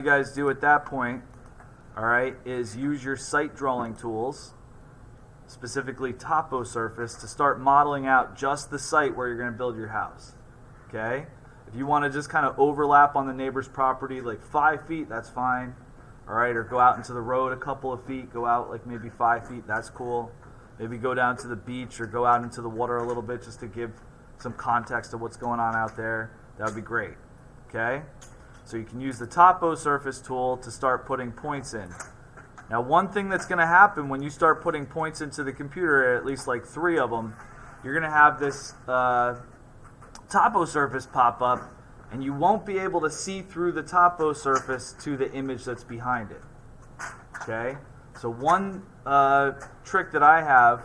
You guys do at that point, all right, is use your site drawing tools, specifically topo surface, to start modeling out just the site where you're going to build your house. Okay? If you want to just kind of overlap on the neighbor's property like 5 feet, that's fine. All right, or go out into the road a couple of feet, go out like maybe 5 feet, that's cool. Maybe go down to the beach or go out into the water a little bit just to give some context of what's going on out there. That would be great. Okay? So you can use the topo surface tool to start putting points in. Now, one thing that's going to happen when you start putting points into the computer, at least like 3 of them, you're going to have this topo surface pop up, and you won't be able to see through the topo surface to the image that's behind it. Okay? So one trick that I have,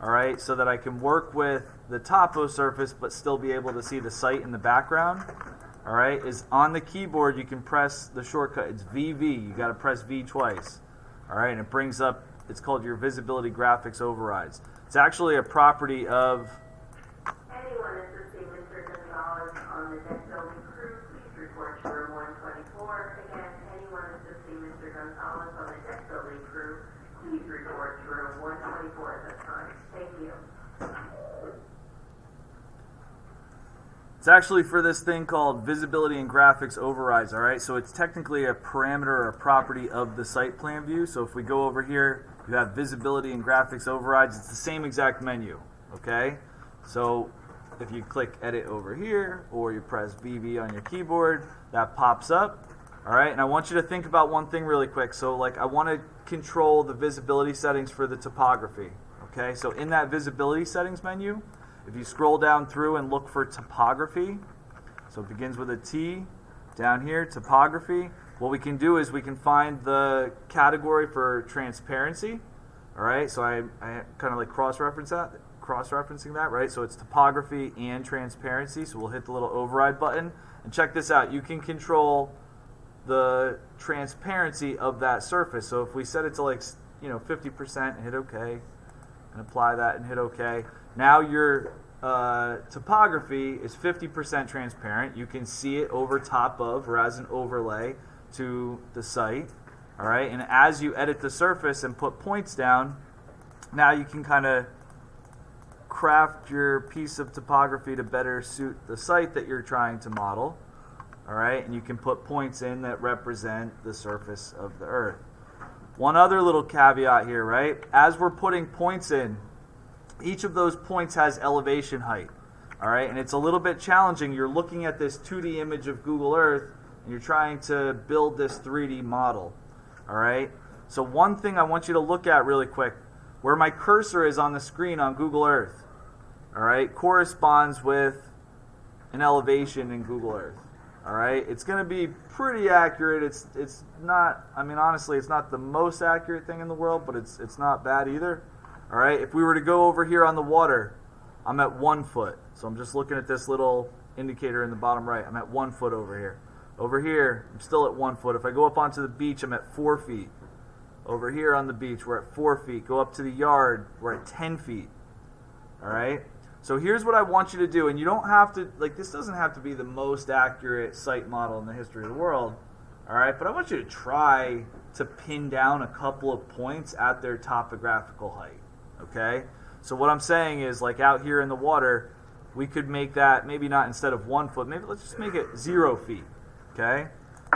all right, so that I can work with the topo surface but still be able to see the site in the background, all right, is on the keyboard you can press the shortcut. It's VV. You got to press V twice. All right, and it brings up, it's called your visibility graphics overrides. It's actually a property of... Anyone assisting Mr. Gonzalez on the deck building crew, please report to room 124. Again, anyone assisting Mr. Gonzalez on the deck building crew, please report to room 124 at this time. Thank you. It's actually for this thing called visibility and graphics overrides, all right? So it's technically a parameter or a property of the site plan view. So if we go over here, you have visibility and graphics overrides. It's the same exact menu, okay? So if you click edit over here or you press VV on your keyboard, that pops up, all right? And I want you to think about one thing really quick. So like I want to control the visibility settings for the topography, okay? So in that visibility settings menu, if you scroll down through and look for topography, so it begins with a T, down here, topography, what we can do is we can find the category for transparency, all right? So I kind of like cross-referencing that, right? So it's topography and transparency, so we'll hit the little override button, and check this out. You can control the transparency of that surface. So if we set it to like, 50% and hit OK, and apply that and hit OK, now your topography is 50% transparent. You can see it over top of or as an overlay to the site. All right, and as you edit the surface and put points down, now you can kind of craft your piece of topography to better suit the site that you're trying to model. All right, and you can put points in that represent the surface of the earth. One other little caveat here, right? As we're putting points in, each of those points has elevation height, all right? And it's a little bit challenging. You're looking at this 2D image of Google Earth, and you're trying to build this 3D model, all right? So one thing I want you to look at really quick, where my cursor is on the screen on Google Earth, all right, corresponds with an elevation in Google Earth, all right? It's going to be pretty accurate. It's not, I mean, honestly, it's not the most accurate thing in the world, but it's not bad either. All right, if we were to go over here on the water, I'm at 1 foot. So I'm just looking at this little indicator in the bottom right. I'm at 1 foot over here. Over here, I'm still at 1 foot. If I go up onto the beach, I'm at 4 feet. Over here on the beach, we're at 4 feet. Go up to the yard, we're at 10 feet. All right? So here's what I want you to do. And you don't have to, like, this doesn't have to be the most accurate site model in the history of the world. All right? But I want you to try to pin down a couple of points at their topographical height. Okay, so what I'm saying is, like out here in the water, we could make that maybe not instead of 1 foot, maybe let's just make it 0 feet. Okay,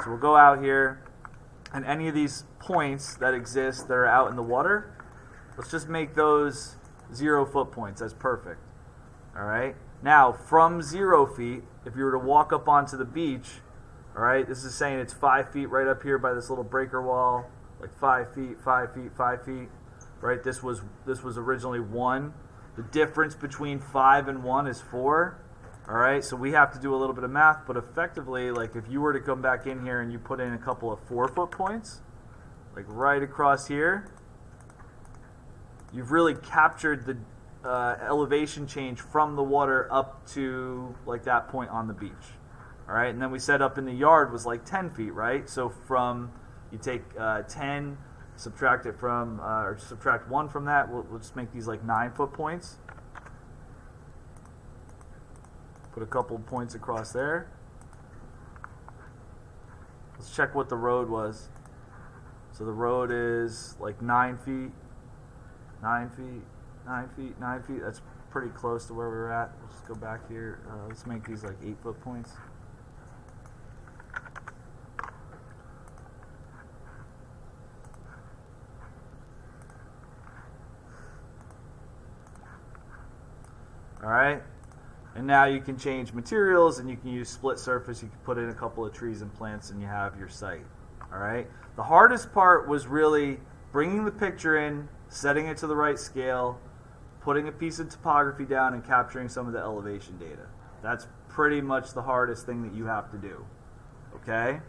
so we'll go out here, and any of these points that exist that are out in the water, let's just make those 0 foot points. That's perfect. All right, now from 0 feet, if you were to walk up onto the beach, all right, this is saying it's 5 feet right up here by this little breaker wall, like 5 feet, 5 feet, 5 feet. Right, this was originally 1. The difference between 5 and 1 is 4. All right, so we have to do a little bit of math, but effectively, like if you were to come back in here and you put in a couple of 4 foot points, like right across here, you've really captured the elevation change from the water up to like that point on the beach. All right, and then we said up in the yard was like 10 feet, right? So from, you take 10, subtract it from, or subtract 1 from that, we'll just make these like 9 foot points. Put a couple of points across there. let's check what the road was. So the road is like 9 feet, 9 feet, 9 feet, 9 feet. That's pretty close to where we were at. Let's go back here. Let's make these like 8-foot points. All right, and now you can change materials and you can use split surface. You can put in a couple of trees and plants and you have your site. All right, the hardest part was really bringing the picture in, setting it to the right scale, putting a piece of topography down, and capturing some of the elevation data. That's pretty much the hardest thing that you have to do. Okay,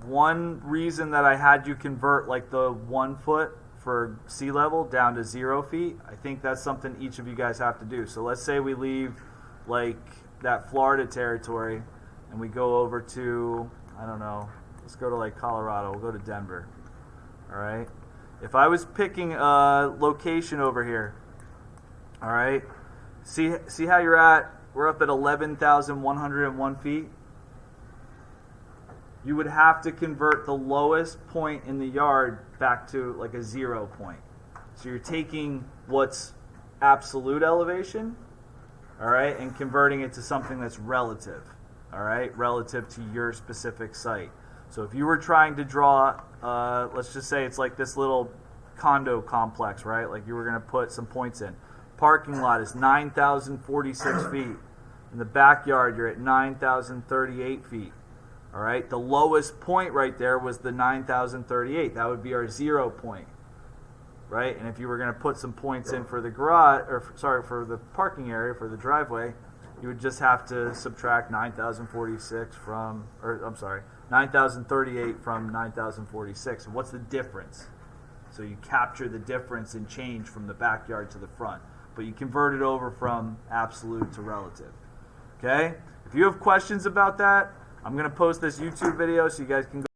one reason that I had you convert like the 1 foot for sea level down to 0 feet, I think that's something each of you guys have to do. So let's say we leave like that Florida territory and we go over to, I don't know, let's go to like Colorado, we'll go to Denver. All right, if I was picking a location over here, all right, see how you're at, we're up at 11,101 feet. You would have to convert the lowest point in the yard back to like a 0 point. So you're taking what's absolute elevation, all right, and converting it to something that's relative, all right, relative to your specific site. So if you were trying to draw, let's just say it's like this little condo complex, right? Like you were going to put some points in. Parking lot is 9,046 feet. In the backyard, you're at 9,038 feet. All right, the lowest point right there was the 9,038. That would be our 0 point, right? And if you were going to put some points in for the garage, or sorry, for the parking area, for the driveway, you would just have to subtract 9,046 from, or I'm sorry, 9,038 from 9,046. And what's the difference? So you capture the difference in change from the backyard to the front, but you convert it over from absolute to relative. Okay? If you have questions about that, I'm going to post this YouTube video so you guys can go